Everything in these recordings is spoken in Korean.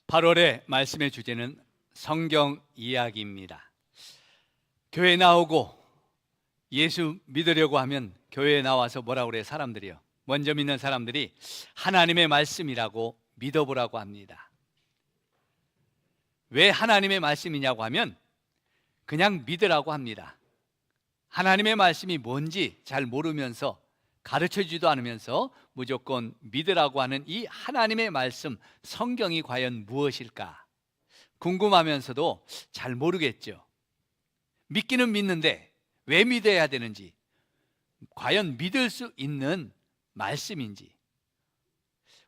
8월의 말씀의 주제는 성경 이야기입니다. 교회 나오고 예수 믿으려고 하면 교회에 나와서 뭐라고 그래요? 사람들이요. 먼저 믿는 사람들이 하나님의 말씀이라고 믿어보라고 합니다. 왜 하나님의 말씀이냐고 하면 그냥 믿으라고 합니다. 하나님의 말씀이 뭔지 잘 모르면서 가르쳐주지도 않으면서 무조건 믿으라고 하는 이 하나님의 말씀, 성경이 과연 무엇일까? 궁금하면서도 잘 모르겠죠. 믿기는 믿는데 왜 믿어야 되는지, 과연 믿을 수 있는 말씀인지,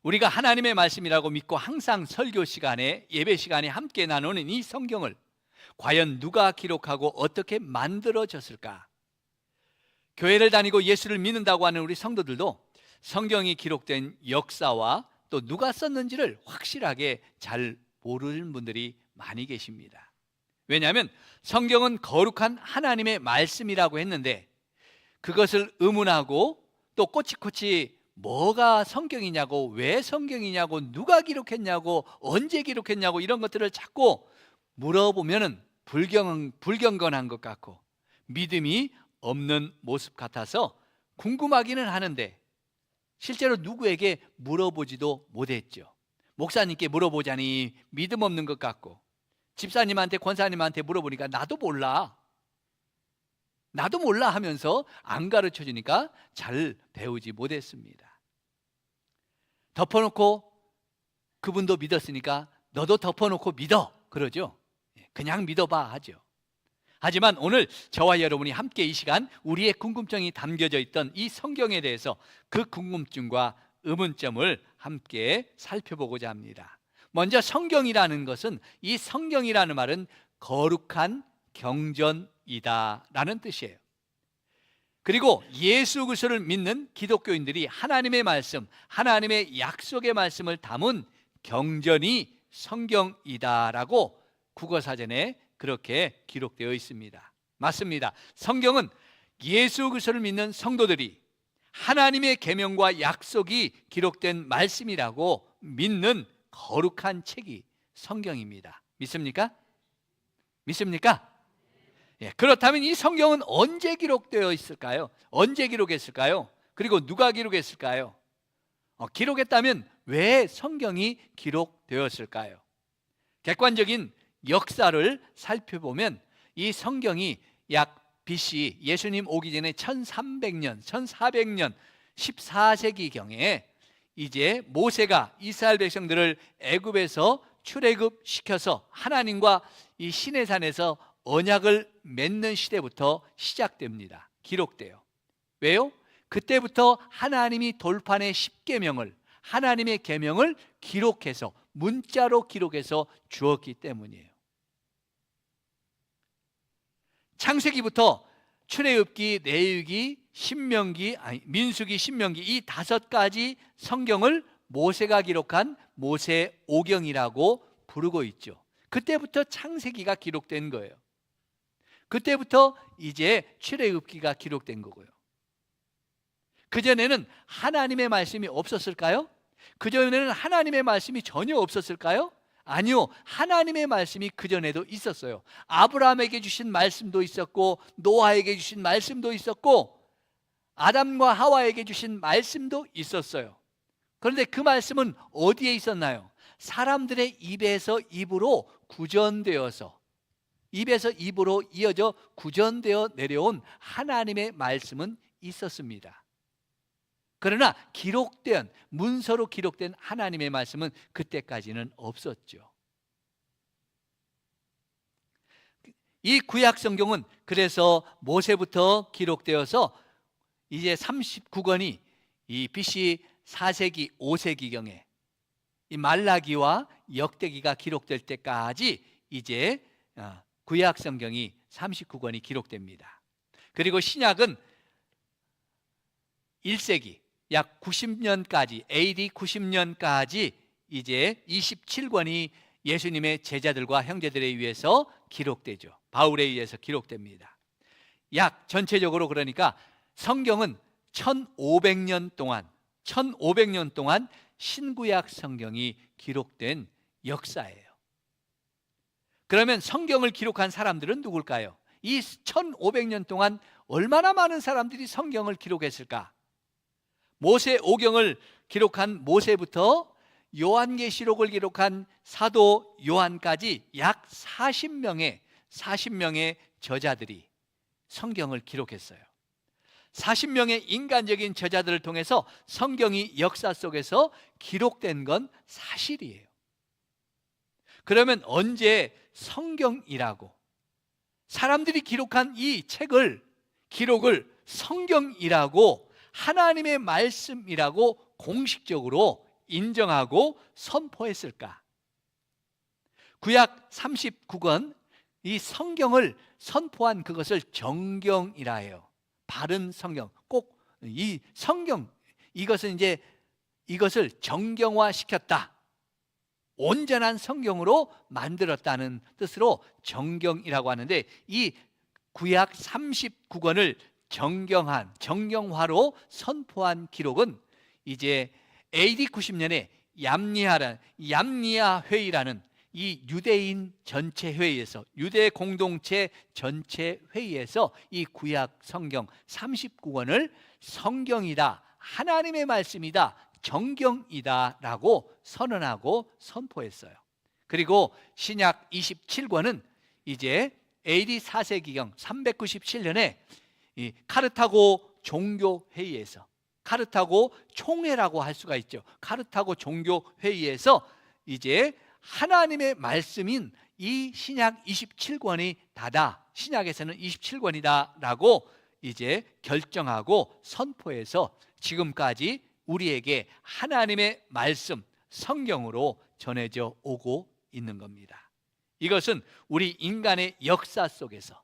우리가 하나님의 말씀이라고 믿고 항상 설교 시간에, 예배 시간에 함께 나누는 이 성경을 과연 누가 기록하고 어떻게 만들어졌을까? 교회를 다니고 예수를 믿는다고 하는 우리 성도들도 성경이 기록된 역사와 또 누가 썼는지를 확실하게 잘 모르는 분들이 많이 계십니다. 왜냐하면 성경은 거룩한 하나님의 말씀이라고 했는데 그것을 의문하고 또 꼬치꼬치 뭐가 성경이냐고, 왜 성경이냐고, 누가 기록했냐고, 언제 기록했냐고 이런 것들을 자꾸 물어보면은 불경건한 것 같고 믿음이 없는 모습 같아서 궁금하기는 하는데 실제로 누구에게 물어보지도 못했죠. 목사님께 물어보자니 믿음 없는 것 같고, 집사님한테, 권사님한테 물어보니까 나도 몰라 하면서 안 가르쳐 주니까 잘 배우지 못했습니다. 덮어놓고 그분도 믿었으니까 너도 덮어놓고 믿어 그러죠. 그냥 믿어봐 하죠. 하지만 오늘 저와 여러분이 함께 이 시간 우리의 궁금증이 담겨져 있던 이 성경에 대해서 그 궁금증과 의문점을 함께 살펴보고자 합니다. 먼저 성경이라는 것은, 이 성경이라는 말은 거룩한 경전이다 라는 뜻이에요. 그리고 예수 그리스도를 믿는 기독교인들이 하나님의 말씀, 하나님의 약속의 말씀을 담은 경전이 성경이다라고 국어사전에 그렇게 기록되어 있습니다. 맞습니다. 성경은 예수 그리스도를 믿는 성도들이 하나님의 계명과 약속이 기록된 말씀이라고 믿는 거룩한 책이 성경입니다. 믿습니까? 믿습니까? 예, 그렇다면 이 성경은 언제 기록되어 있을까요? 언제 기록했을까요? 그리고 누가 기록했을까요? 기록했다면 왜 성경이 기록되었을까요? 객관적인 역사를 살펴보면 이 성경이 약 BC, 예수님 오기 전에 1300년, 1400년, 14세기경에 이제 모세가 이스라엘 백성들을 애굽에서 출애굽시켜서 하나님과 이 시내산에서 언약을 맺는 시대부터 시작됩니다. 기록돼요. 왜요? 그때부터 하나님이 돌판의 10계명을, 하나님의 계명을 기록해서, 문자로 기록해서 주었기 때문이에요. 창세기부터 출애굽기, 레위기, 민수기, 신명기 이 5가지 성경을 모세가 기록한 모세오경이라고 부르고 있죠. 그때부터 창세기가 기록된 거예요. 그때부터 이제 출애굽기가 기록된 거고요. 그전에는 하나님의 말씀이 없었을까요? 그전에는 하나님의 말씀이 전혀 없었을까요? 아니요, 하나님의 말씀이 그전에도 있었어요. 아브라함에게 주신 말씀도 있었고, 노아에게 주신 말씀도 있었고, 아담과 하와에게 주신 말씀도 있었어요. 그런데 그 말씀은 어디에 있었나요? 사람들의 입에서 입으로 구전되어서, 입에서 입으로 이어져 구전되어 내려온 하나님의 말씀은 있었습니다. 그러나 기록된, 문서로 기록된 하나님의 말씀은 그때까지는 없었죠. 이 구약 성경은 그래서 모세부터 기록되어서 이제 39권이 이 BC 4세기, 5세기경에 이 말라기와 역대기가 기록될 때까지 이제 구약 성경이 39권이 기록됩니다. 그리고 신약은 1세기, 약 90년까지, AD 90년까지 이제 27권이 예수님의 제자들과 형제들에 의해서 기록되죠. 바울에 의해서 기록됩니다. 약 전체적으로 그러니까 성경은 1500년 동안 신구약 성경이 기록된 역사예요. 그러면 성경을 기록한 사람들은 누굴까요? 이 1500년 동안 얼마나 많은 사람들이 성경을 기록했을까? 모세오경을 기록한 모세부터 요한계시록을 기록한 사도 요한까지 약 40명의 저자들이 성경을 기록했어요. 40명의 인간적인 저자들을 통해서 성경이 역사 속에서 기록된 건 사실이에요. 그러면 언제 성경이라고, 사람들이 기록한 이 기록을 성경이라고, 하나님의 말씀이라고 공식적으로 인정하고 선포했을까? 구약 39권, 이 성경을 선포한 그것을 정경이라 해요. 바른 성경, 꼭 이 성경, 이것을 정경화 시켰다, 온전한 성경으로 만들었다는 뜻으로 정경이라고 하는데, 이 구약 39권을 정경화로 선포한 기록은 이제 AD 90년에 얌니아 회의라는 이 유대인 전체 회의에서, 유대 공동체 전체 회의에서 이 구약 성경 39권을 성경이다, 하나님의 말씀이다, 정경이다 라고 선언하고 선포했어요. 그리고 신약 27권은 이제 AD 4세기경 397년에 이 카르타고 종교회의에서, 카르타고 총회라고 할 수가 있죠. 카르타고 종교회의에서 이제 하나님의 말씀인 이 신약 27권이 다다, 신약에서는 27권이다 라고 이제 결정하고 선포해서 지금까지 우리에게 하나님의 말씀, 성경으로 전해져 오고 있는 겁니다. 이것은 우리 인간의 역사 속에서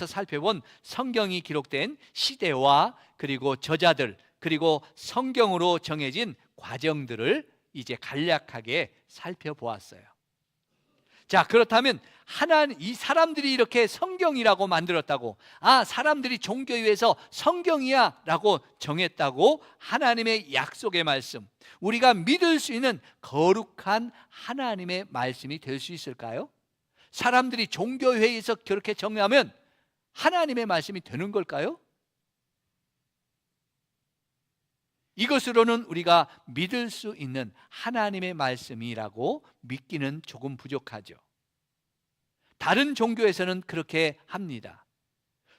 살펴본 성경이 기록된 시대와 그리고 저자들, 그리고 성경으로 정해진 과정들을 이제 간략하게 살펴보았어요. 자, 그렇다면 이 사람들이 이렇게 성경이라고 만들었다고, 사람들이 종교위에서 성경이야 라고 정했다고, 하나님의 약속의 말씀, 우리가 믿을 수 있는 거룩한 하나님의 말씀이 될 수 있을까요? 사람들이 종교회의에서 그렇게 정하면 하나님의 말씀이 되는 걸까요? 이것으로는 우리가 믿을 수 있는 하나님의 말씀이라고 믿기는 조금 부족하죠. 다른 종교에서는 그렇게 합니다.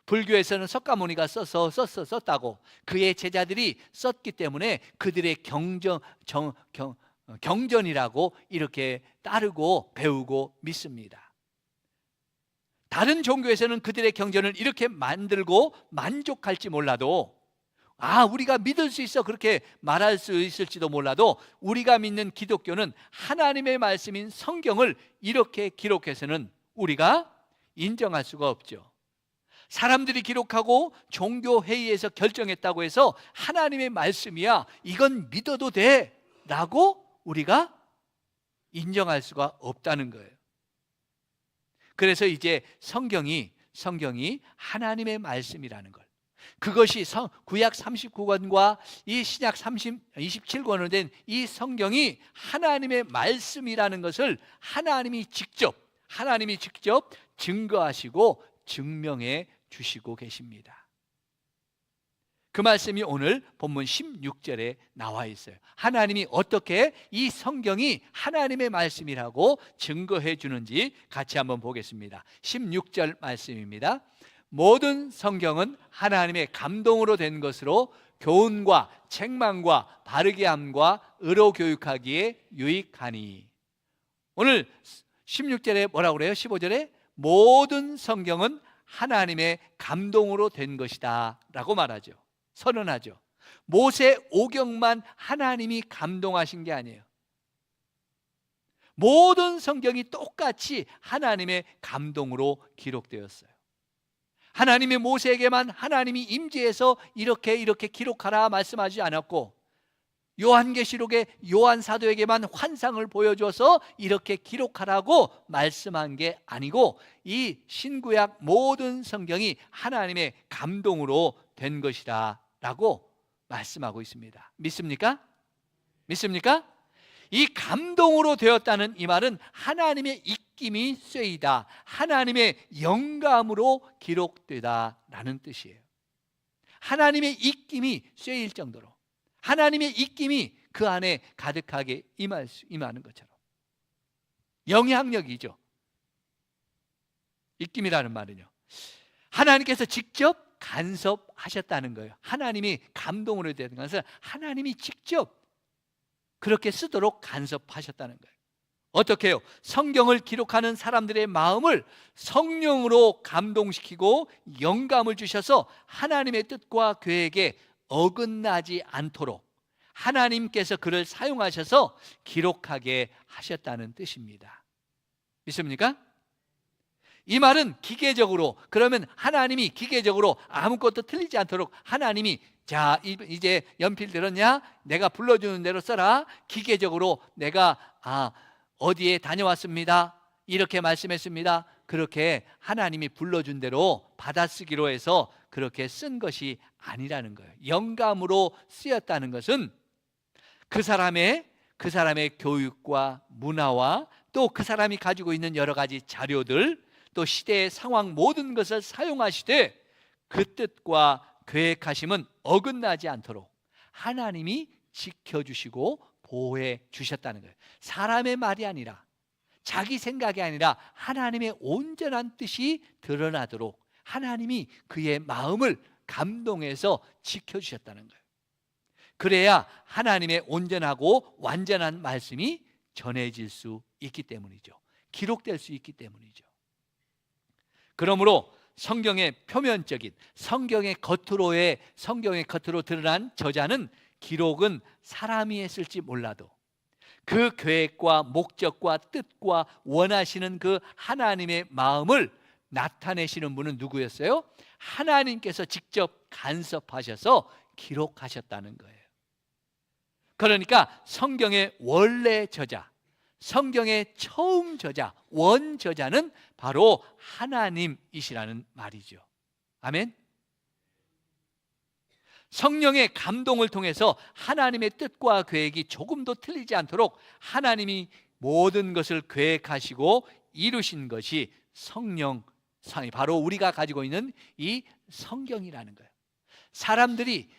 불교에서는 석가모니가 썼다고, 그의 제자들이 썼기 때문에 그들의 경전이라고 이렇게 따르고 배우고 믿습니다. 다른 종교에서는 그들의 경전을 이렇게 만들고 만족할지 몰라도, 우리가 믿을 수 있어 그렇게 말할 수 있을지도 몰라도, 우리가 믿는 기독교는 하나님의 말씀인 성경을 이렇게 기록해서는 우리가 인정할 수가 없죠. 사람들이 기록하고 종교회의에서 결정했다고 해서 하나님의 말씀이야, 이건 믿어도 돼 라고 우리가 인정할 수가 없다는 거예요. 그래서 이제 성경이 하나님의 말씀이라는 걸, 그것이 구약 39권과 이 신약 27권으로 된 이 성경이 하나님의 말씀이라는 것을 하나님이 직접 증거하시고 증명해 주시고 계십니다. 그 말씀이 오늘 본문 16절에 나와 있어요. 하나님이 어떻게 이 성경이 하나님의 말씀이라고 증거해 주는지 같이 한번 보겠습니다. 16절 말씀입니다. 모든 성경은 하나님의 감동으로 된 것으로 교훈과 책망과 바르게 함과 의로 교육하기에 유익하니. 오늘 16절에 뭐라고 그래요? 15절에 모든 성경은 하나님의 감동으로 된 것이다 라고 말하죠. 선언하죠. 모세오경만 하나님이 감동하신 게 아니에요. 모든 성경이 똑같이 하나님의 감동으로 기록되었어요. 하나님이 모세에게만 하나님이 임재해서 이렇게 기록하라 말씀하지 않았고, 요한계시록의 요한 사도에게만 환상을 보여줘서 이렇게 기록하라고 말씀한 게 아니고, 이 신구약 모든 성경이 하나님의 감동으로 된 것이다 라고 말씀하고 있습니다. 믿습니까? 이 감동으로 되었다는 이 말은 하나님의 입김이 쇠이다, 하나님의 영감으로 기록되다라는 뜻이에요. 하나님의 입김이 쇠일 정도로, 하나님의 입김이 그 안에 가득하게 임하는 것처럼. 영향력이죠. 입김이라는 말은요, 하나님께서 직접 간섭하셨다는 거예요. 하나님이 감동으로 되는 것은 하나님이 직접 그렇게 쓰도록 간섭하셨다는 거예요. 어떻게 해요? 성경을 기록하는 사람들의 마음을 성령으로 감동시키고 영감을 주셔서 하나님의 뜻과 계획에 어긋나지 않도록 하나님께서 그를 사용하셔서 기록하게 하셨다는 뜻입니다. 믿습니까? 이 말은 기계적으로, 그러면 하나님이 기계적으로 아무것도 틀리지 않도록 하나님이 자 이제 연필 들었냐? 내가 불러주는 대로 써라. 기계적으로 내가 어디에 다녀왔습니다, 이렇게 말씀했습니다. 그렇게 하나님이 불러준 대로 받아쓰기로 해서 그렇게 쓴 것이 아니라는 거예요. 영감으로 쓰였다는 것은 그 사람의 교육과 문화와 또 그 사람이 가지고 있는 여러 가지 자료들, 또 시대의 상황 모든 것을 사용하시되 그 뜻과 계획하심은 어긋나지 않도록 하나님이 지켜주시고 보호해 주셨다는 거예요. 사람의 말이 아니라, 자기 생각이 아니라 하나님의 온전한 뜻이 드러나도록 하나님이 그의 마음을 감동해서 지켜주셨다는 거예요. 그래야 하나님의 온전하고 완전한 말씀이 전해질 수 있기 때문이죠. 기록될 수 있기 때문이죠. 그러므로 성경의 표면적인, 성경의 겉으로 드러난 저자는, 기록은 사람이 했을지 몰라도 그 계획과 목적과 뜻과 원하시는 그 하나님의 마음을 나타내시는 분은 누구였어요? 하나님께서 직접 간섭하셔서 기록하셨다는 거예요. 그러니까 성경의 원래 저자, 성경의 처음 저자, 원저자는 바로 하나님이시라는 말이죠. 아멘. 성령의 감동을 통해서 하나님의 뜻과 계획이 조금도 틀리지 않도록 하나님이 모든 것을 계획하시고 이루신 것이 성령, 바로 우리가 가지고 있는 이 성경이라는 거예요. 사람들이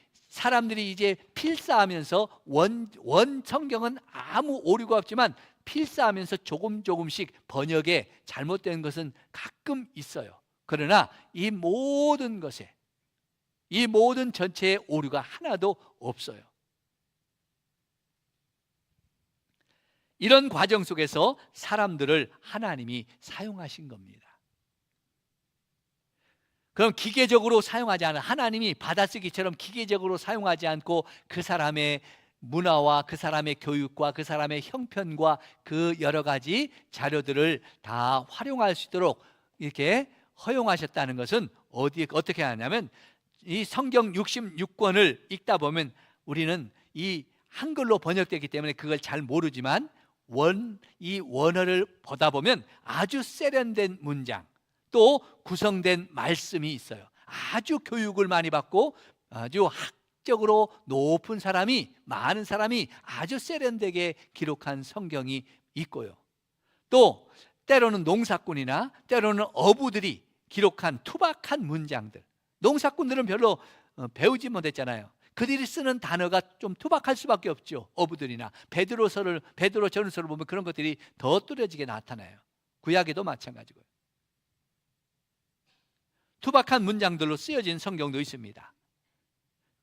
이제 필사하면서 원 성경은 아무 오류가 없지만 필사하면서 조금씩 번역에 잘못된 것은 가끔 있어요. 그러나 이 모든 전체의 오류가 하나도 없어요. 이런 과정 속에서 사람들을 하나님이 사용하신 겁니다. 그럼 기계적으로 사용하지 않은, 하나님이 받아쓰기처럼 기계적으로 사용하지 않고 그 사람의 문화와 그 사람의 교육과 그 사람의 형편과 그 여러 가지 자료들을 다 활용할 수 있도록 이렇게 허용하셨다는 것은 어떻게 하냐면, 이 성경 66권을 읽다 보면 우리는 이 한글로 번역되기 때문에 그걸 잘 모르지만 이 원어를 보다 보면 아주 세련된 문장, 또 구성된 말씀이 있어요. 아주 교육을 많이 받고 아주 학적으로 높은 많은 사람이 아주 세련되게 기록한 성경이 있고요. 또 때로는 농사꾼이나 때로는 어부들이 기록한 투박한 문장들, 농사꾼들은 별로 배우지 못했잖아요. 그들이 쓰는 단어가 좀 투박할 수밖에 없죠. 어부들이나 베드로 전서를 보면 그런 것들이 더 뚜렷하게 나타나요. 구약에도 마찬가지고요. 투박한 문장들로 쓰여진 성경도 있습니다.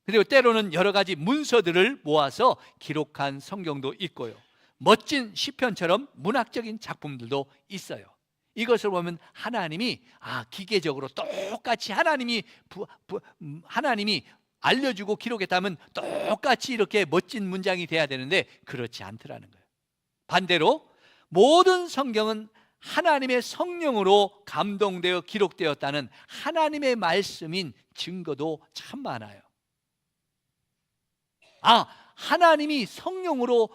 그리고 때로는 여러 가지 문서들을 모아서 기록한 성경도 있고요. 멋진 시편처럼 문학적인 작품들도 있어요. 이것을 보면 하나님이 기계적으로 똑같이 하나님이 알려주고 기록했다면 똑같이 이렇게 멋진 문장이 돼야 되는데 그렇지 않더라는 거예요. 반대로 모든 성경은 하나님의 성령으로 감동되어 기록되었다는 하나님의 말씀인 증거도 참 많아요. 하나님이 성령으로,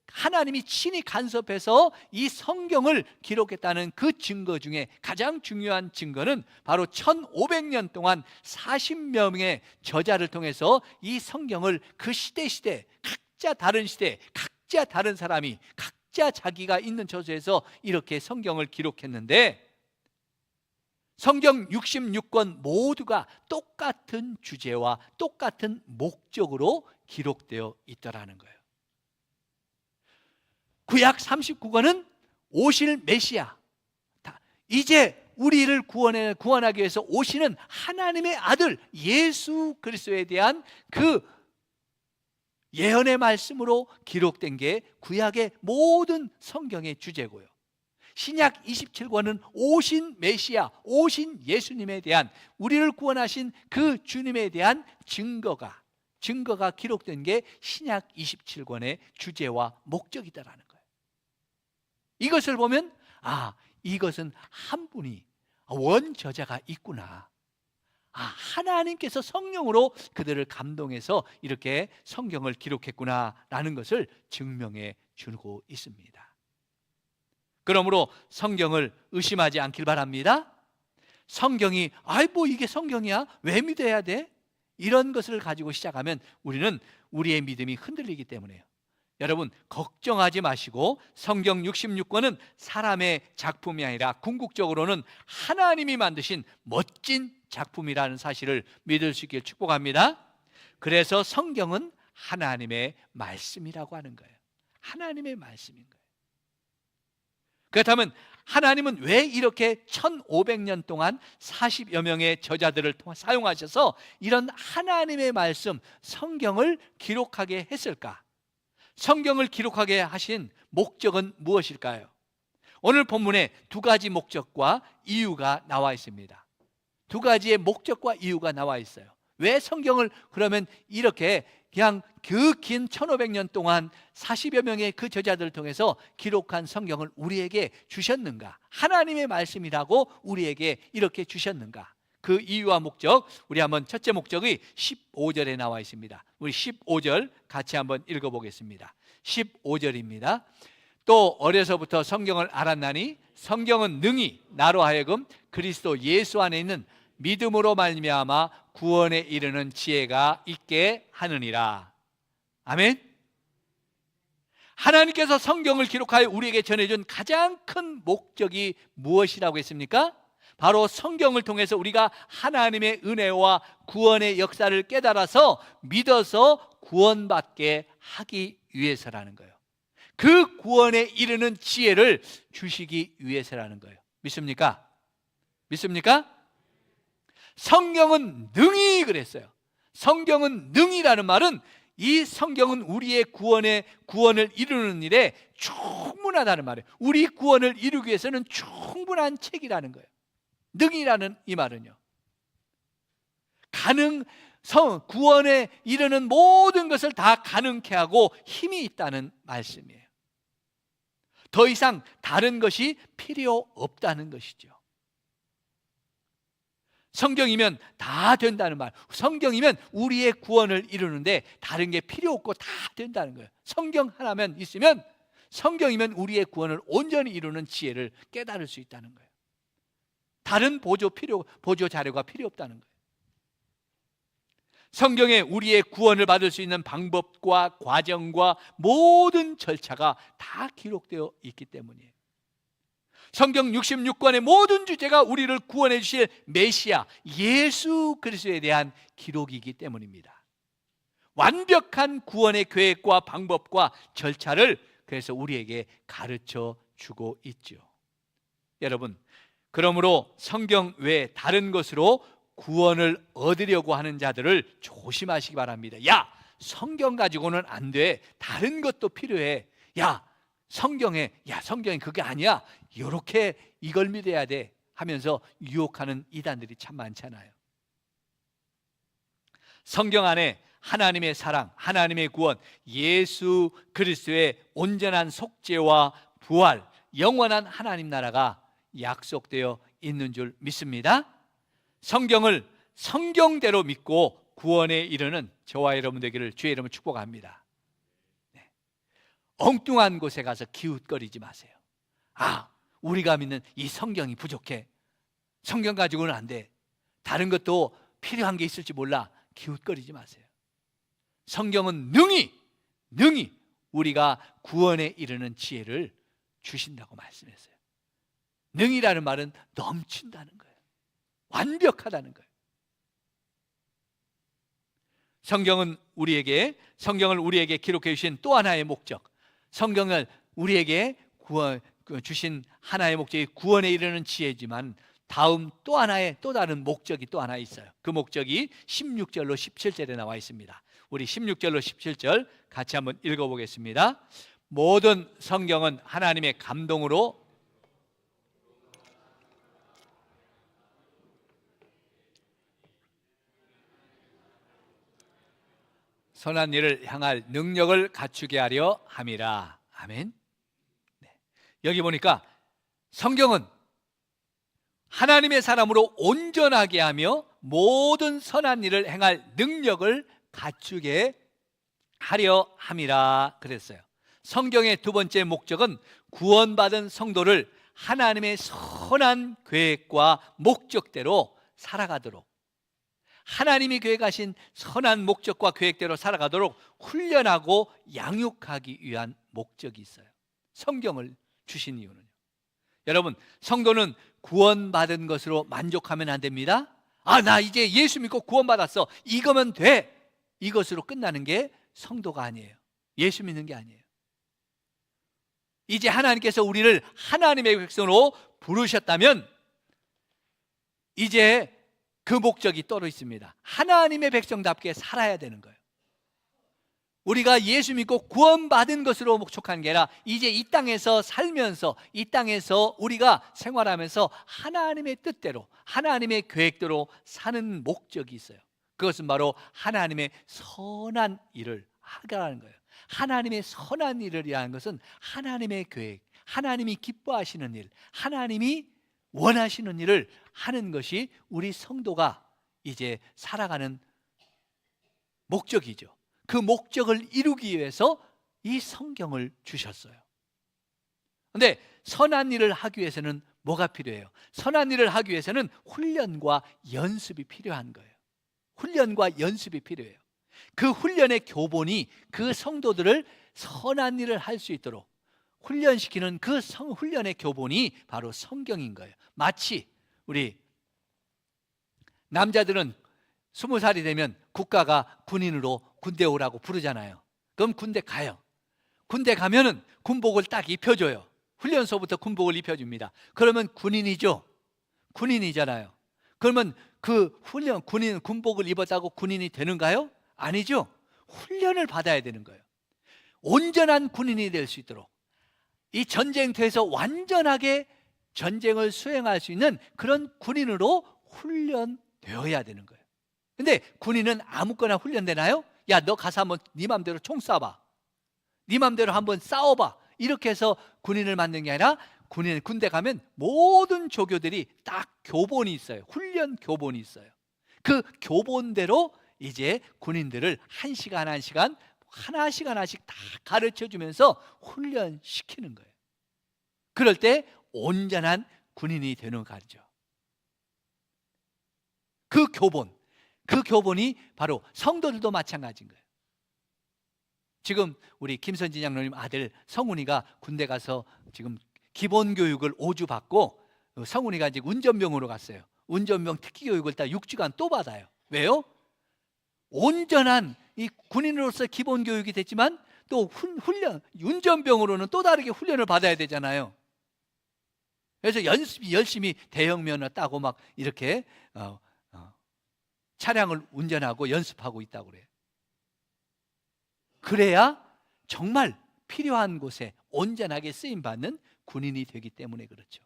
하나님이 친히 간섭해서 이 성경을 기록했다는 그 증거 중에 가장 중요한 증거는 바로 1500년 동안 40여 명의 저자를 통해서 이 성경을 그 시대 각자 다른 시대 각자 다른 사람이 각자 자기가 있는 처소에서 이렇게 성경을 기록했는데, 성경 66권 모두가 똑같은 주제와 똑같은 목적으로 기록되어 있더라는 거예요. 구약 39권은 오실 메시아, 이제 우리를 구원하기 위해서 오시는 하나님의 아들 예수 그리스도에 대한 그 예언의 말씀으로 기록된 게 구약의 모든 성경의 주제고요. 신약 27권은 오신 메시아, 오신 예수님에 대한, 우리를 구원하신 그 주님에 대한 증거가 기록된 게 신약 27권의 주제와 목적이다라는 거예요. 이것을 보면 이것은 한 분이 원저자가 있구나. 하나님께서 성령으로 그들을 감동해서 이렇게 성경을 기록했구나라는 것을 증명해 주고 있습니다. 그러므로 성경을 의심하지 않길 바랍니다. 성경이 이게 성경이야? 왜 믿어야 돼? 이런 것을 가지고 시작하면 우리는 우리의 믿음이 흔들리기 때문에요. 여러분, 걱정하지 마시고 성경 66권은 사람의 작품이 아니라 궁극적으로는 하나님이 만드신 멋진 작품이라는 사실을 믿을 수 있길 축복합니다. 그래서 성경은 하나님의 말씀이라고 하는 거예요. 하나님의 말씀인 거예요. 그렇다면 하나님은 왜 이렇게 1500년 동안 40여 명의 저자들을 사용하셔서 이런 하나님의 말씀, 성경을 기록하게 했을까? 성경을 기록하게 하신 목적은 무엇일까요? 오늘 본문에 두 가지 목적과 이유가 나와 있습니다. 두 가지의 목적과 이유가 나와 있어요. 왜 성경을 그러면 이렇게 그냥 그 긴 1500년 동안 40여 명의 그 저자들을 통해서 기록한 성경을 우리에게 주셨는가? 하나님의 말씀이라고 우리에게 이렇게 주셨는가? 그 이유와 목적, 우리 한번 첫째 목적이 15절에 나와 있습니다. 우리 15절 같이 한번 읽어보겠습니다. 15절입니다. 또 어려서부터 성경을 알았나니 성경은 능히 나로 하여금 그리스도 예수 안에 있는 믿음으로 말미암아 구원에 이르는 지혜가 있게 하느니라. 아멘. 하나님께서 성경을 기록하여 우리에게 전해준 가장 큰 목적이 무엇이라고 했습니까? 바로 성경을 통해서 우리가 하나님의 은혜와 구원의 역사를 깨달아서 믿어서 구원받게 하기 위해서라는 거예요. 그 구원에 이르는 지혜를 주시기 위해서라는 거예요. 믿습니까? 믿습니까? 성경은 능히 그랬어요. 성경은 능히라는 말은 이 성경은 우리의 구원을 이루는 일에 충분하다는 말이에요. 우리 구원을 이루기 위해서는 충분한 책이라는 거예요. 능히라는 이 말은요, 구원에 이르는 모든 것을 다 가능케 하고 힘이 있다는 말씀이에요. 더 이상 다른 것이 필요 없다는 것이죠. 성경이면 다 된다는 말. 성경이면 우리의 구원을 이루는데 다른 게 필요 없고 다 된다는 거예요. 성경 하나만 있으면, 성경이면 우리의 구원을 온전히 이루는 지혜를 깨달을 수 있다는 거예요. 다른 보조 자료가 필요 없다는 거예요. 성경에 우리의 구원을 받을 수 있는 방법과 과정과 모든 절차가 다 기록되어 있기 때문이에요. 성경 66권의 모든 주제가 우리를 구원해 주실 메시아 예수 그리스도에 대한 기록이기 때문입니다. 완벽한 구원의 계획과 방법과 절차를 그래서 우리에게 가르쳐 주고 있죠. 여러분, 그러므로 성경 외에 다른 것으로 구원을 얻으려고 하는 자들을 조심하시기 바랍니다. 성경 가지고는 안 돼. 다른 것도 필요해. 성경이 그게 아니야. 이렇게 이걸 믿어야 돼 하면서 유혹하는 이단들이 참 많잖아요. 성경 안에 하나님의 사랑, 하나님의 구원, 예수 그리스도의 온전한 속죄와 부활, 영원한 하나님 나라가 약속되어 있는 줄 믿습니다. 성경을 성경대로 믿고 구원에 이르는 저와 여러분 되기를 주의 이름으로 축복합니다. 엉뚱한 곳에 가서 기웃거리지 마세요. 우리가 믿는 이 성경이 부족해. 성경 가지고는 안 돼. 다른 것도 필요한 게 있을지 몰라. 기웃거리지 마세요. 성경은 능히 우리가 구원에 이르는 지혜를 주신다고 말씀했어요. 능이라는 말은 넘친다는 거예요. 완벽하다는 거예요. 성경을 우리에게 기록해 주신 또 하나의 목적, 성경을 우리에게 주신 하나의 목적이 구원에 이르는 지혜지만 다음 또 다른 목적이 또 하나 있어요. 그 목적이 16절로 17절에 나와 있습니다. 우리 16절로 17절 같이 한번 읽어보겠습니다. 모든 성경은 하나님의 감동으로 선한 일을 향할 능력을 갖추게 하려 함이라. 아멘. 네. 여기 보니까 성경은 하나님의 사람으로 온전하게 하며 모든 선한 일을 행할 능력을 갖추게 하려 함이라 그랬어요. 성경의 두 번째 목적은 구원받은 성도를 하나님의 선한 계획과 목적대로 살아가도록, 하나님이 계획하신 선한 목적과 계획대로 살아가도록 훈련하고 양육하기 위한 목적이 있어요. 성경을 주신 이유는요. 여러분, 성도는 구원받은 것으로 만족하면 안 됩니다. 나 이제 예수 믿고 구원받았어, 이거면 돼, 이것으로 끝나는 게 성도가 아니에요. 예수 믿는 게 아니에요. 이제 하나님께서 우리를 하나님의 백성으로 부르셨다면 이제 그 목적이 따로 있습니다. 하나님의 백성답게 살아야 되는 거예요. 우리가 예수 믿고 구원받은 것으로 목적한 게 아니라 이제 이 땅에서 살면서, 이 땅에서 우리가 생활하면서 하나님의 뜻대로, 하나님의 계획대로 사는 목적이 있어요. 그것은 바로 하나님의 선한 일을 하라는 거예요. 하나님의 선한 일이라는 것은 하나님의 계획, 하나님이 기뻐하시는 일, 하나님이 원하시는 일을 하는 것이 우리 성도가 이제 살아가는 목적이죠. 그 목적을 이루기 위해서 이 성경을 주셨어요. 그런데 선한 일을 하기 위해서는 뭐가 필요해요? 선한 일을 하기 위해서는 훈련과 연습이 필요한 거예요. 훈련과 연습이 필요해요. 그 훈련의 교본이 그 성도들을 선한 일을 할 수 있도록 훈련시키는 그 훈련의 교본이 바로 성경인 거예요. 마치 우리 남자들은 20살이 되면 국가가 군인으로 군대 오라고 부르잖아요. 그럼 군대 가요. 군대 가면은 군복을 딱 입혀줘요. 훈련소부터 군복을 입혀줍니다. 그러면 군인이죠. 군인이잖아요. 그러면 그 군복을 입었다고 군인이 되는가요? 아니죠. 훈련을 받아야 되는 거예요. 온전한 군인이 될 수 있도록, 이 전쟁터에서 완전하게 전쟁을 수행할 수 있는 그런 군인으로 훈련되어야 되는 거예요. 근데 군인은 아무거나 훈련되나요? 야, 너 가서 한번 네 맘대로 총 쏴봐, 네 맘대로 한번 싸워봐, 이렇게 해서 군인을 만든 게 아니라 군대 가면 모든 조교들이 딱 교본이 있어요. 훈련 교본이 있어요. 그 교본대로 이제 군인들을 한 시간 하나씩 다 가르쳐주면서 훈련시키는 거예요. 그럴 때 온전한 군인이 되는 거죠. 그 교본이 바로 성도들도 마찬가지인 거예요. 지금 우리 김선진 장로님 아들 성훈이가 군대 가서 지금 기본교육을 5주 받고, 성훈이가 이제 운전병으로 갔어요. 운전병 특기교육을 딱 6주간 또 받아요. 왜요? 온전한 이 군인으로서 기본교육이 됐지만 또 운전병으로는 또 다르게 훈련을 받아야 되잖아요. 그래서 열심히 대형면허 따고 막 이렇게 차량을 운전하고 연습하고 있다고 그래요. 그래야 정말 필요한 곳에 온전하게 쓰임받는 군인이 되기 때문에 그렇죠.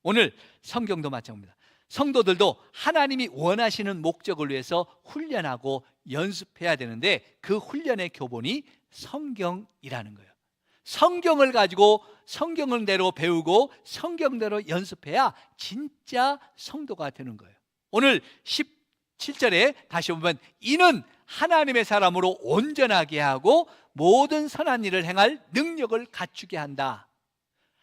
오늘 성경도 마찬가지입니다. 성도들도 하나님이 원하시는 목적을 위해서 훈련하고 연습해야 되는데 그 훈련의 교본이 성경이라는 거예요. 성경을 가지고 성경대로 배우고 성경대로 연습해야 진짜 성도가 되는 거예요. 오늘 17절에 다시 보면 이는 하나님의 사람으로 온전하게 하고 모든 선한 일을 행할 능력을 갖추게 한다.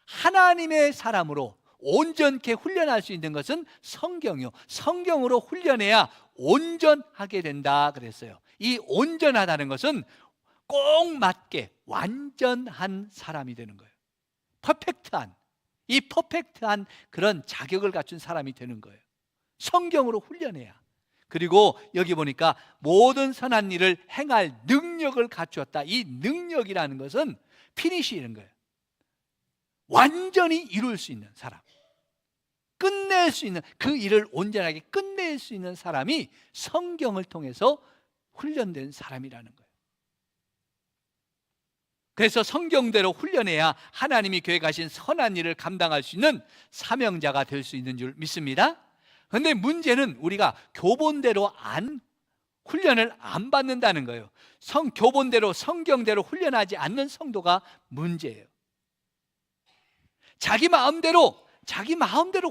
하나님의 사람으로 온전케 훈련할 수 있는 것은 성경이요, 성경으로 훈련해야 온전하게 된다 그랬어요. 이 온전하다는 것은 꼭 맞게 완전한 사람이 되는 거예요. 퍼펙트한 그런 자격을 갖춘 사람이 되는 거예요. 성경으로 훈련해야. 그리고 여기 보니까 모든 선한 일을 행할 능력을 갖추었다. 이 능력이라는 것은 피니시인 거예요. 완전히 이룰 수 있는 사람, 끝낼 수 있는, 그 일을 온전하게 끝낼 수 있는 사람이 성경을 통해서 훈련된 사람이라는 거예요. 그래서 성경대로 훈련해야 하나님이 계획하신 선한 일을 감당할 수 있는 사명자가 될 수 있는 줄 믿습니다. 그런데 문제는 우리가 교본대로 훈련을 안 받는다는 거예요. 교본대로 성경대로 훈련하지 않는 성도가 문제예요. 자기 마음대로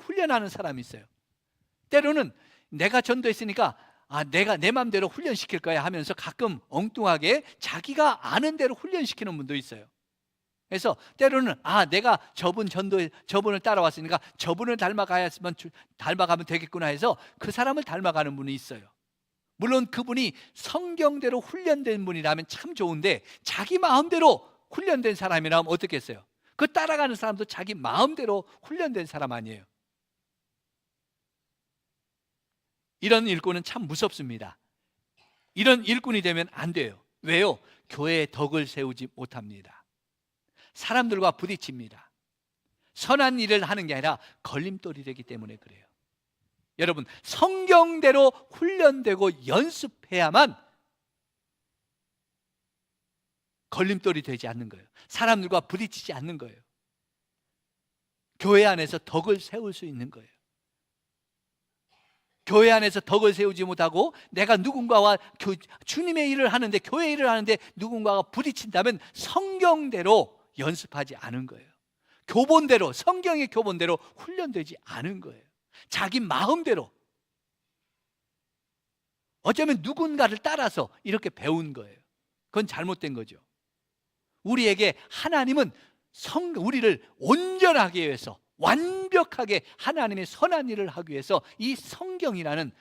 훈련하는 사람이 있어요. 때로는 내가 전도했으니까 내가 내 마음대로 훈련시킬 거야 하면서 가끔 엉뚱하게 자기가 아는 대로 훈련시키는 분도 있어요. 그래서 때로는 내가 저분을 따라왔으니까 저분을 닮아가면 되겠구나 해서 그 사람을 닮아가는 분이 있어요. 물론 그분이 성경대로 훈련된 분이라면 참 좋은데 자기 마음대로 훈련된 사람이라면 어떻겠어요? 그 따라가는 사람도 자기 마음대로 훈련된 사람 아니에요. 이런 일꾼은 참 무섭습니다. 이런 일꾼이 되면 안 돼요. 왜요? 교회에 덕을 세우지 못합니다. 사람들과 부딪힙니다. 선한 일을 하는 게 아니라 걸림돌이 되기 때문에 그래요. 여러분, 성경대로 훈련되고 연습해야만 걸림돌이 되지 않는 거예요. 사람들과 부딪히지 않는 거예요. 교회 안에서 덕을 세울 수 있는 거예요. 교회 안에서 덕을 세우지 못하고 내가 누군가와 주님의 일을 하는데, 교회 일을 하는데 누군가가 부딪힌다면 성경대로 연습하지 않은 거예요. 교본대로, 성경의 교본대로 훈련되지 않은 거예요. 자기 마음대로, 어쩌면 누군가를 따라서 이렇게 배운 거예요. 그건 잘못된 거죠. 우리에게 하나님은 우리를 온전하게 위해서, 완벽하게 하나님의 선한 일을 하기 위해서 이 성경이라는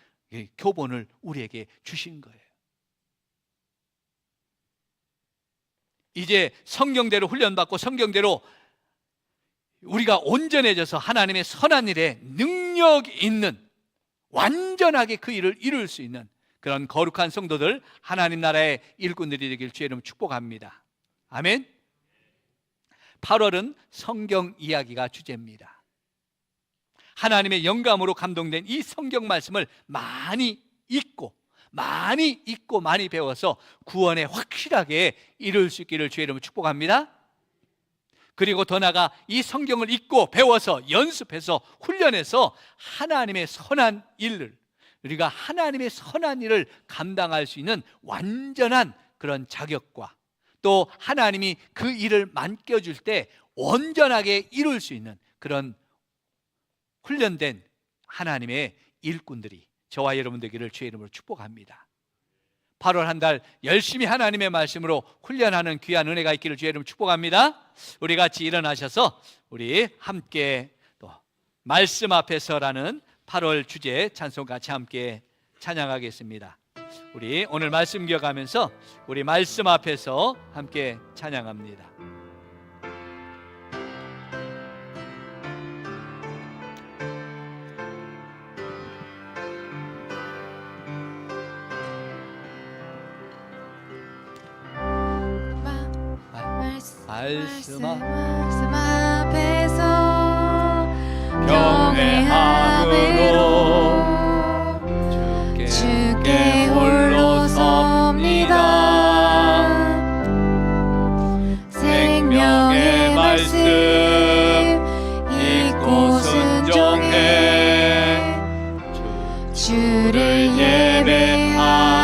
교본을 우리에게 주신 거예요. 이제 성경대로 훈련받고 성경대로 우리가 온전해져서 하나님의 선한 일에 능력 있는, 완전하게 그 일을 이룰 수 있는 그런 거룩한 성도들, 하나님 나라의 일꾼들이 되길 주의 이름으로 축복합니다. 아멘. 8월은 성경 이야기가 주제입니다. 하나님의 영감으로 감동된 이 성경 말씀을 많이 읽고 많이 배워서 구원에 확실하게 이룰 수 있기를 주의 이름으로 축복합니다. 그리고 더 나아가 이 성경을 읽고 배워서 연습해서 훈련해서 하나님의 선한 일을, 우리가 하나님의 선한 일을 감당할 수 있는 완전한 그런 자격과, 또 하나님이 그 일을 맡겨줄 때 온전하게 이룰 수 있는 그런 훈련된 하나님의 일꾼들이 저와 여러분 되기를 주의 이름으로 축복합니다. 8월 한 달 열심히 하나님의 말씀으로 훈련하는 귀한 은혜가 있기를 주의 이름으로 축복합니다. 우리 같이 일어나셔서 우리 함께 또 말씀 앞에서라는 8월 주제 찬송 같이 함께 찬양하겠습니다. 우리 오늘 말씀 기억하면서 우리 말씀 앞에서 함께 찬양합니다. 말씀 앞에서 경외함으로 주께 홀로 섭니다. 생명의 말씀 읽고 순종해 주를 예배합니다.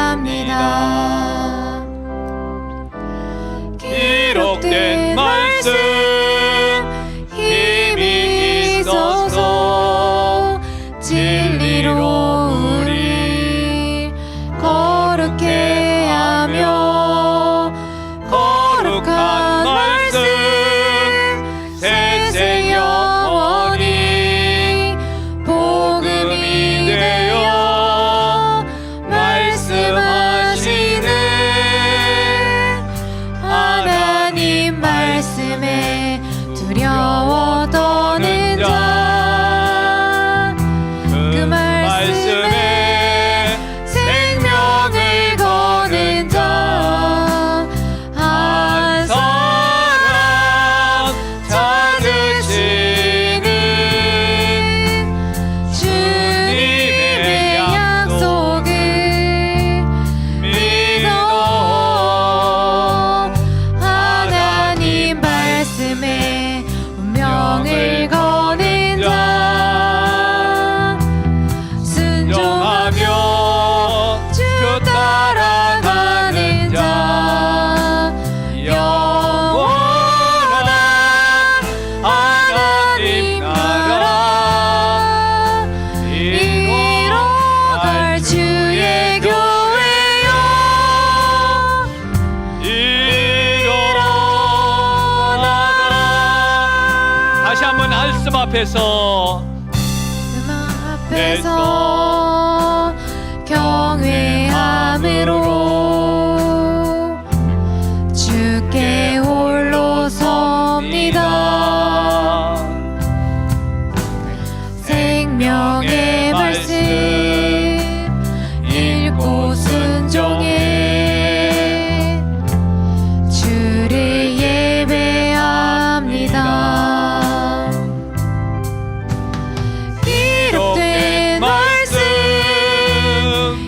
기록된 말씀 두려워 떠는 자, 그 말씀에 생명을 거는 자, 한 사람 찾으시는 주님의 약속을 믿어 하나님 말씀에 운명을 거는 자, 순종하며 주 따라가는 자, 영원한 하나님 나라 이뤄갈 주의 교회여 일어나라. 다시 한번 말씀 앞에서 그 앞에서 경외함으로 주께 홀로 섭니다. 생명의 말씀 읽고 순종해 주를 예배합니다. 기록된 말씀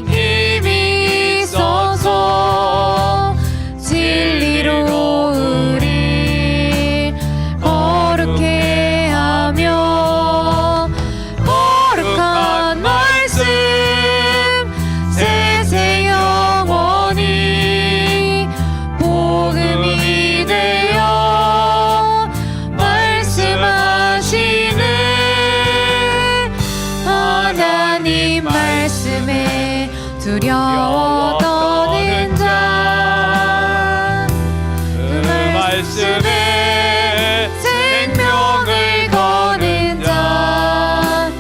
힘이 있어서 진리로 우릴 거룩해 하며 거룩한 말씀 세세 영원히 복음이 되어 말씀하시는 하나님 말씀에 두려워 떠는 자, 그 말씀에 생명을 거는 자,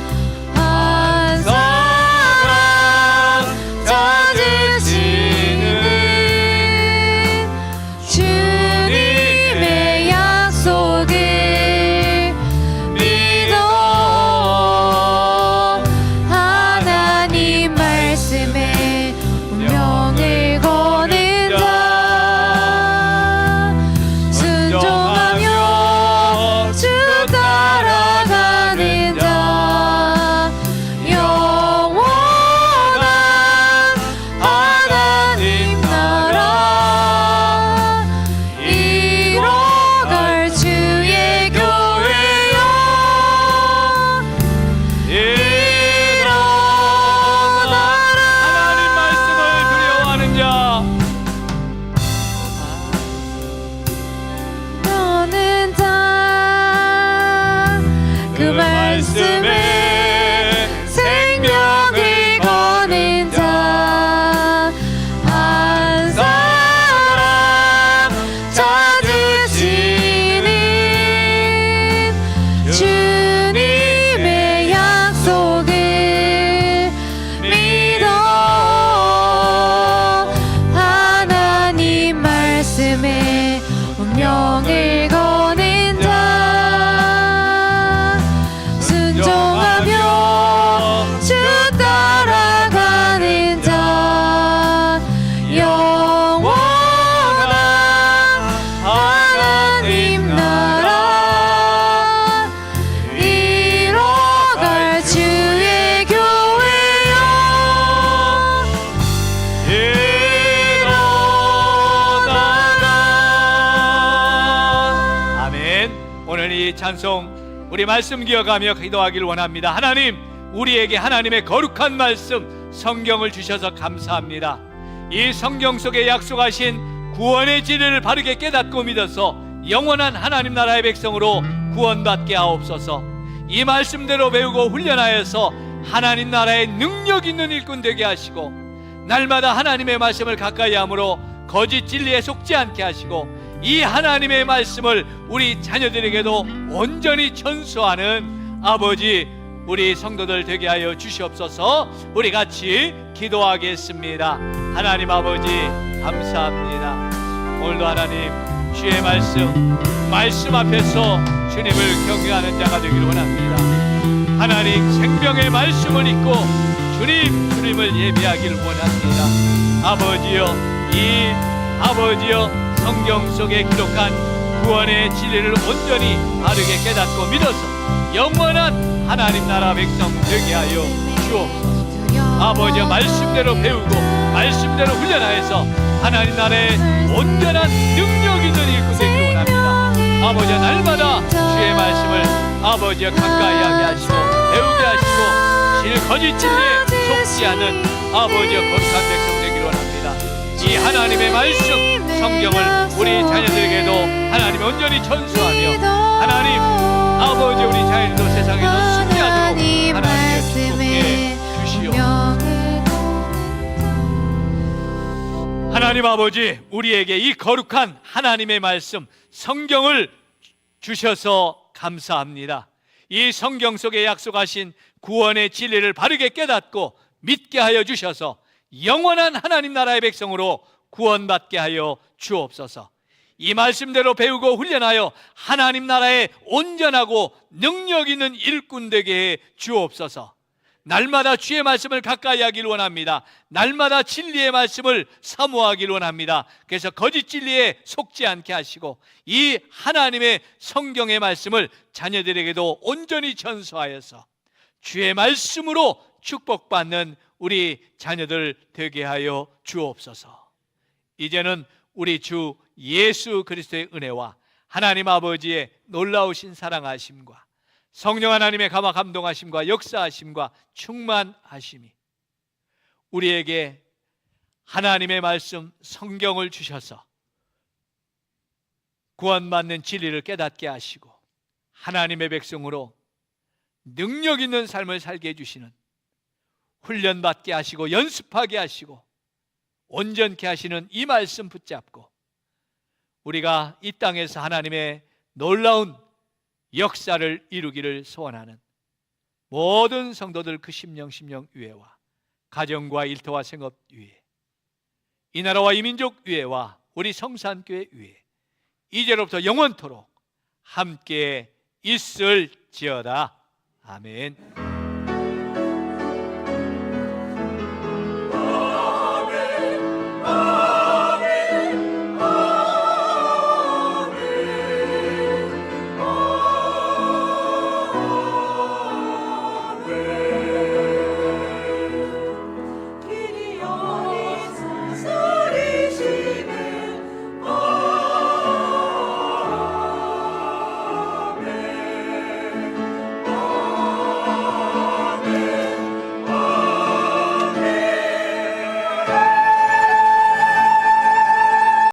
한 사람 찾으시는 주님의 약속을 믿어 하나님 말씀에 운명을 거는 자, 순종하며 주 따라가는 자, 영원한 하나님 나라 이뤄갈 주의 교회여 일어나라. 하나님 말씀을 두려워하는 자, 떠는 자, 그 말씀에 생명을 거는 자, 한 사람 찾으시는 주님의 약속을 믿어 하나님 말씀에 운명을 거는 자, 순종하며 주 따라가는 자, 영원한 하나님 나라 이뤄갈 주의 교회여 일어나라. 아멘. 오늘 이 찬송 우리 말씀 기억하며 기도하기를 원합니다. 하나님, 우리에게 하나님의 거룩한 말씀 성경을 주셔서 감사합니다. 이 성경 속에 약속하신 구원의 진리를 바르게 깨닫고 믿어서 영원한 하나님 나라의 백성으로 구원받게 하옵소서. 이 말씀대로 배우고 훈련하여서 하나님 나라의 능력 있는 일꾼 되게 하시고, 날마다 하나님의 말씀을 가까이 함으로 거짓 진리에 속지 않게 하시고, 이 하나님의 말씀을 우리 자녀들에게도 온전히 전수하는 아버지, 우리 성도들 되게 하여 주시옵소서. 우리 같이 기도하겠습니다. 하나님 아버지 감사합니다. 오늘도 하나님 주의 말씀 말씀 앞에서 주님을 경외하는 자가 되기를 원합니다. 하나님 생명의 말씀을 읽고 주님을 예배하기를 원합니다. 아버지여, 아버지여, 성경 속에 기록한 구원의 진리를 온전히 바르게 깨닫고 믿어서 영원한 하나님 나라 백성 되게 하여 주옵소서. 아버지여, 말씀대로 배우고 말씀대로 훈련하여서 하나님 나라의 온전한 능력 있는 일꾼 되기를 원합니다. 아버지여, 날마다 주의 말씀을 아버지여 가까이 하게 하시고 배우게 하시고 거짓 진리에 속지 않는 아버지여 거룩한 백성 되기를 원합니다. 이 하나님의 말씀 성경을 우리 자녀들에게도 하나님 온전히 전수하며 하나님 아버지 우리 자녀들도 세상에서 승리하도록 하나님의 축복해 주시옵소서. 하나님 아버지, 우리에게 이 거룩한 하나님의 말씀 성경을 주셔서 감사합니다. 이 성경 속에 약속하신 구원의 진리를 바르게 깨닫고 믿게 하여 주셔서 영원한 하나님 나라의 백성으로 구원받게 하여 주옵소서. 이 말씀대로 배우고 훈련하여 하나님 나라의 온전하고 능력 있는 일꾼 되게 해 주옵소서. 날마다 주의 말씀을 가까이 하기를 원합니다. 날마다 진리의 말씀을 사모하기를 원합니다. 그래서 거짓 진리에 속지 않게 하시고 이 하나님의 성경의 말씀을 자녀들에게도 온전히 전수하여서 주의 말씀으로 축복받는 우리 자녀들 되게 하여 주옵소서. 이제는 우리 주 예수 그리스도의 은혜와 하나님 아버지의 놀라우신 사랑하심과 성령 하나님의 감화 감동하심과 역사하심과 충만하심이 우리에게 하나님의 말씀 성경을 주셔서 구원받는 진리를 깨닫게 하시고 하나님의 백성으로 능력 있는 삶을 살게 해주시는 훈련받게 하시고 연습하게 하시고 온전케 하시는 이 말씀 붙잡고 우리가 이 땅에서 하나님의 놀라운 역사를 이루기를 소원하는 모든 성도들 그 심령 위에와 가정과 일터와 생업 위에 이 나라와 이 민족 위에와 우리 성산교회 위에 이제로부터 영원토록 함께 있을지어다. 아멘.